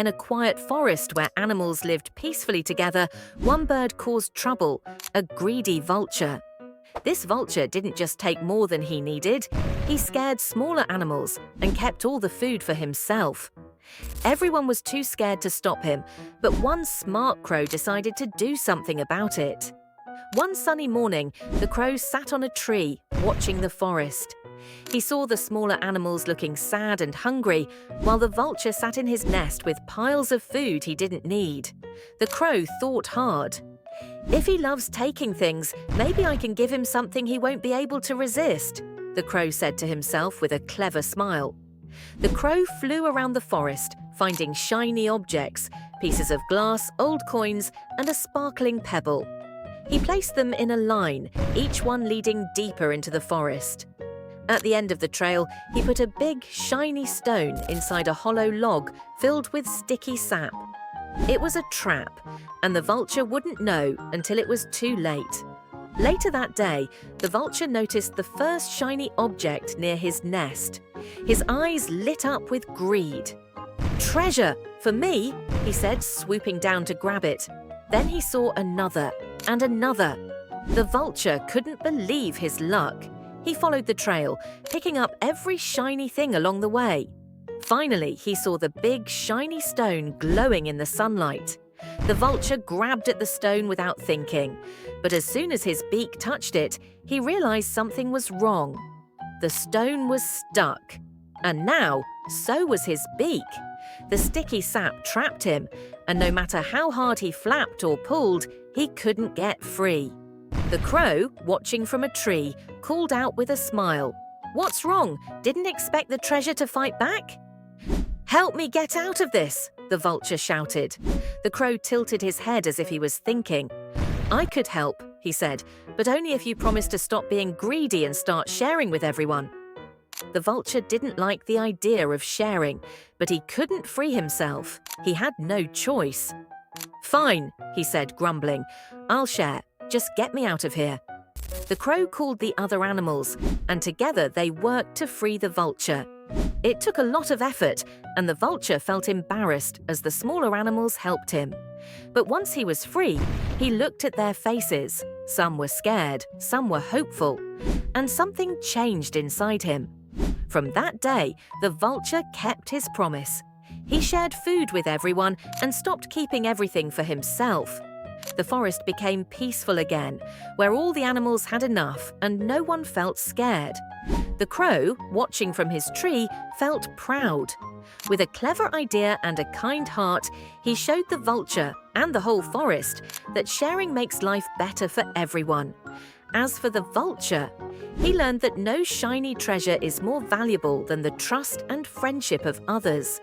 In a quiet forest where animals lived peacefully together, one bird caused trouble, a greedy vulture. This vulture didn't just take more than he needed, he scared smaller animals and kept all the food for himself. Everyone was too scared to stop him, but one smart crow decided to do something about it. One sunny morning, the crow sat on a tree, watching the forest. He saw the smaller animals looking sad and hungry, while the vulture sat in his nest with piles of food he didn't need. The crow thought hard. "If he loves taking things, maybe I can give him something he won't be able to resist," the crow said to himself with a clever smile. The crow flew around the forest, finding shiny objects, pieces of glass, old coins, and a sparkling pebble. He placed them in a line, each one leading deeper into the forest. At the end of the trail, he put a big, shiny stone inside a hollow log filled with sticky sap. It was a trap, and the vulture wouldn't know until it was too late. Later that day, the vulture noticed the first shiny object near his nest. His eyes lit up with greed. "Treasure! For me!" he said, swooping down to grab it. Then he saw another and another. The vulture couldn't believe his luck. He followed the trail, picking up every shiny thing along the way. Finally, he saw the big, shiny stone glowing in the sunlight. The vulture grabbed at the stone without thinking, but as soon as his beak touched it, he realized something was wrong. The stone was stuck, and now so was his beak. The sticky sap trapped him, and no matter how hard he flapped or pulled, he couldn't get free. The crow, watching from a tree, called out with a smile, "What's wrong? Didn't expect the treasure to fight back?" "Help me get out of this," the vulture shouted. The crow tilted his head as if he was thinking. "I could help," he said, "but only if you promise to stop being greedy and start sharing with everyone." The vulture didn't like the idea of sharing, but he couldn't free himself. He had no choice. "Fine," he said, grumbling. "I'll share. Just get me out of here." The crow called the other animals, and together they worked to free the vulture. It took a lot of effort, and the vulture felt embarrassed as the smaller animals helped him. But once he was free, he looked at their faces. Some were scared, some were hopeful, and something changed inside him. From that day, the vulture kept his promise. He shared food with everyone and stopped keeping everything for himself. The forest became peaceful again, where all the animals had enough and no one felt scared. The crow, watching from his tree, felt proud. With a clever idea and a kind heart, he showed the vulture and the whole forest that sharing makes life better for everyone. As for the vulture, he learned that no shiny treasure is more valuable than the trust and friendship of others.